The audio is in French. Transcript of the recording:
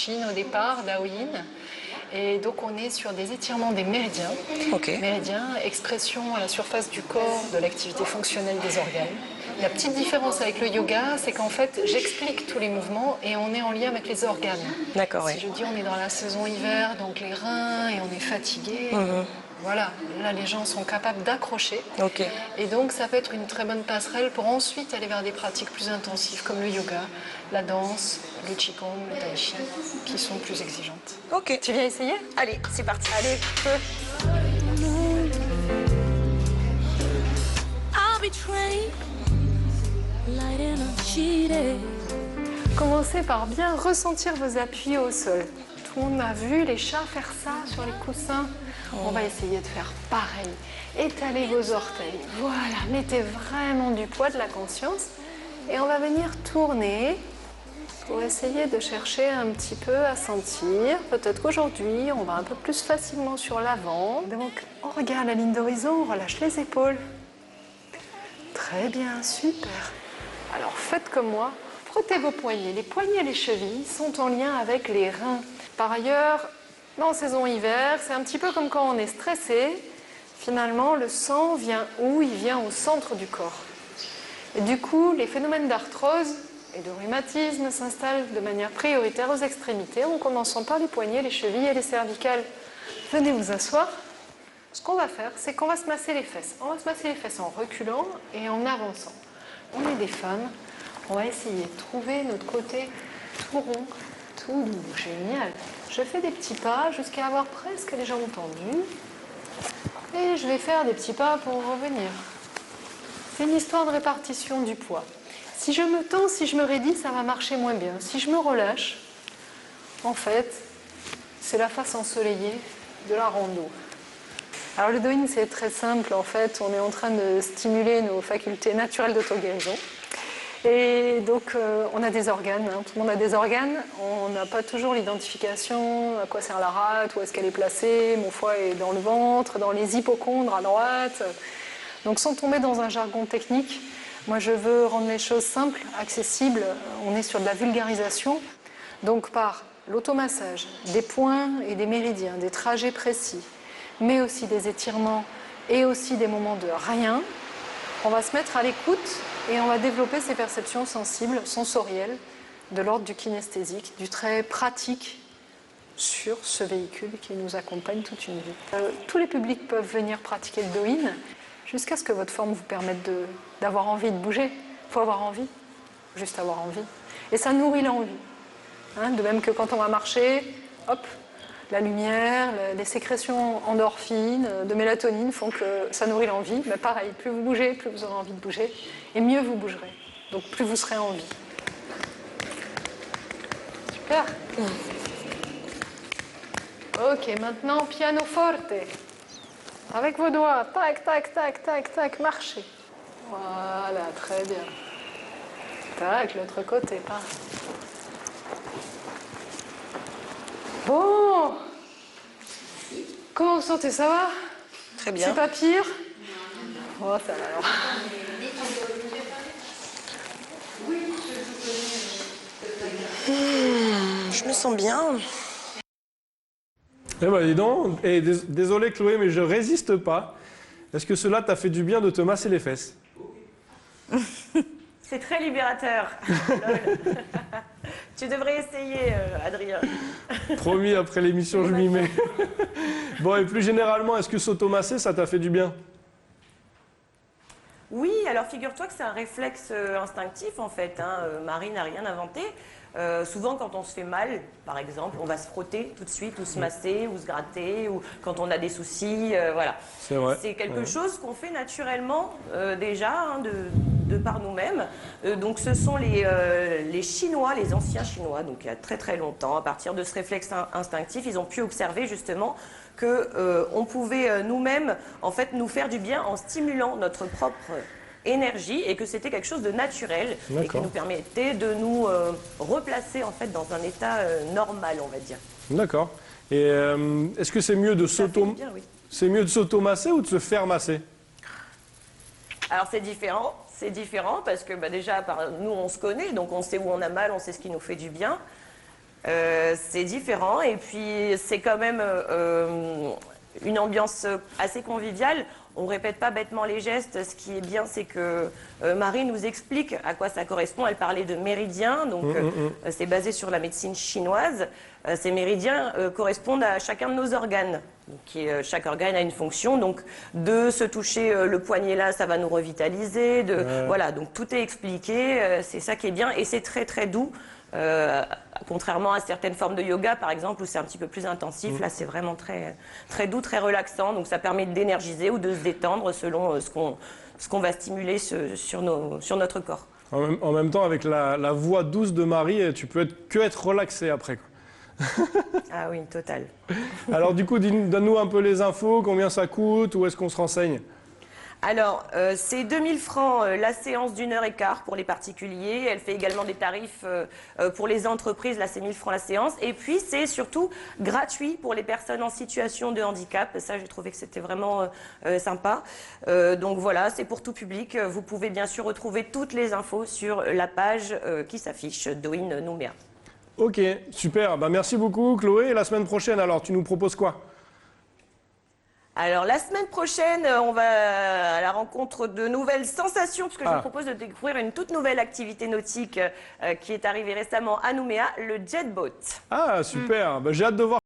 Chine au départ, Daoyin. Et donc on est sur des étirements des méridiens. Méridiens, expression à la surface du corps de l'activité fonctionnelle des organes. La petite différence avec le yoga, c'est qu'en fait j'explique tous les mouvements et on est en lien avec les organes. D'accord, si je dis on est dans la saison hiver, donc les reins et on est fatigué. Voilà, là les gens sont capables d'accrocher. Et donc ça peut être une très bonne passerelle pour ensuite aller vers des pratiques plus intensives comme le yoga, la danse, le qigong, le tai chi, qui sont plus exigeantes. Tu viens essayer? Allez, c'est parti. Allez, feu. Commencez par bien ressentir vos appuis au sol. Tout le monde a vu les chats faire ça sur les coussins. On va essayer de faire pareil. Étalez vos orteils. Voilà, mettez vraiment du poids de la conscience. Et on va venir tourner pour essayer de chercher un petit peu à sentir. Peut-être qu'aujourd'hui, on va un peu plus facilement sur l'avant. Donc, on regarde la ligne d'horizon, on relâche les épaules. Très bien, super. Alors, faites comme moi. Frottez vos poignets. Les poignets et les chevilles sont en lien avec les reins. Par ailleurs, en saison hiver, c'est un petit peu comme quand on est stressé. Finalement, le sang vient où? Il vient au centre du corps. Et du coup, les phénomènes d'arthrose et de rhumatisme s'installent de manière prioritaire aux extrémités, en commençant par les poignets, les chevilles et les cervicales. Venez vous asseoir. Ce qu'on va faire, c'est qu'on va se masser les fesses. On va se masser les fesses en reculant et en avançant. On est des femmes. On va essayer de trouver notre côté tout rond, tout doux. Génial. Je fais des petits pas jusqu'à avoir presque les jambes tendues. Et je vais faire des petits pas pour revenir. C'est une histoire de répartition du poids. Si je me tends, si je me raidis, ça va marcher moins bien. Si je me relâche, en fait, c'est la face ensoleillée de la rando. Alors le Douyin, c'est très simple. En fait, on est en train de stimuler nos facultés naturelles d'auto-guérison. Et donc, on a des organes, tout le monde a des organes. On n'a pas toujours l'identification, à quoi sert la rate, où est-ce qu'elle est placée. Mon foie est dans le ventre, dans les hypochondres à droite. Donc, sans tomber dans un jargon technique, moi, je veux rendre les choses simples, accessibles. On est sur de la vulgarisation. Donc, par l'automassage, des points et des méridiens, des trajets précis, mais aussi des étirements et aussi des moments de rien, on va se mettre à l'écoute et on va développer ces perceptions sensibles, sensorielles, de l'ordre du kinesthésique, du très pratique sur ce véhicule qui nous accompagne toute une vie. Tous les publics peuvent venir pratiquer le Douyin jusqu'à ce que votre forme vous permette d'avoir envie de bouger. Il faut avoir envie, juste avoir envie. Et ça nourrit l'envie. De même que quand on va marcher, hop, la lumière, les sécrétions endorphines, de mélatonine font que ça nourrit l'envie. Mais pareil, plus vous bougez, plus vous aurez envie de bouger, et mieux vous bougerez. Donc plus vous serez en vie. Super. Ok, maintenant piano forte. Avec vos doigts, tac, tac, tac, tac, tac, marchez. Voilà, très bien. Tac, l'autre côté, pareil. Bon, comment vous sentez, ça va? Très bien. C'est pas pire? Oh, ça va alors. Je me sens bien. Eh ben dis donc, et désolé Chloé, mais je résiste pas. Est-ce que cela t'a fait du bien de te masser les fesses? C'est très libérateur. Tu devrais essayer, Adrien. Promis, après l'émission, je m'y mets. Bon, et plus généralement, est-ce que s'automasser, ça t'a fait du bien? Oui, alors figure-toi que c'est un réflexe instinctif en fait. Marie n'a rien inventé. Souvent, quand on se fait mal, par exemple, on va se frotter tout de suite, ou se masser, ou se gratter, ou quand on a des soucis, voilà. C'est vrai. C'est quelque chose qu'on fait naturellement déjà, de par nous-mêmes. Donc, ce sont les Chinois, les anciens Chinois, donc il y a très très longtemps, à partir de ce réflexe instinctif, ils ont pu observer justement que on pouvait nous-mêmes, en fait, nous faire du bien en stimulant notre propre énergie et que c'était quelque chose de naturel et qui nous permettait de nous replacer en fait dans un état normal, on va dire. D'accord. Et est-ce que c'est mieux de c'est mieux de s'automasser ou de se faire masser? Alors c'est différent parce que déjà nous on se connaît, donc on sait où on a mal, on sait ce qui nous fait du bien. C'est différent et puis c'est quand même une ambiance assez conviviale. On ne répète pas bêtement les gestes. Ce qui est bien, c'est que Marie nous explique à quoi ça correspond. Elle parlait de méridiens, donc c'est basé sur la médecine chinoise. Ces méridiens correspondent à chacun de nos organes. Donc, chaque organe a une fonction. Donc, de se toucher le poignet là, ça va nous revitaliser. Voilà, donc tout est expliqué. C'est ça qui est bien et c'est très très doux. Contrairement à certaines formes de yoga, par exemple, où c'est un petit peu plus intensif, là c'est vraiment très, très doux, très relaxant. Donc ça permet d'énergiser ou de se détendre selon ce qu'on va stimuler sur notre corps. En même temps, avec la voix douce de Marie, tu peux être relaxé après, quoi. Ah oui, total. Alors du coup, donne-nous un peu les infos, combien ça coûte, où est-ce qu'on se renseigne? Alors, c'est 2000 francs la séance d'1h15 pour les particuliers. Elle fait également des tarifs pour les entreprises. Là, c'est 1000 francs la séance. Et puis, c'est surtout gratuit pour les personnes en situation de handicap. Ça, j'ai trouvé que c'était vraiment sympa. Donc voilà, c'est pour tout public. Vous pouvez bien sûr retrouver toutes les infos sur la page qui s'affiche, Douyin Nouméa. Ok, super. Bah, merci beaucoup, Chloé. Et la semaine prochaine, alors, tu nous proposes quoi? Alors la semaine prochaine, on va à la rencontre de nouvelles sensations, puisque je vous propose de découvrir une toute nouvelle activité nautique qui est arrivée récemment à Nouméa, le jet boat. Ah, super. Bah, j'ai hâte de voir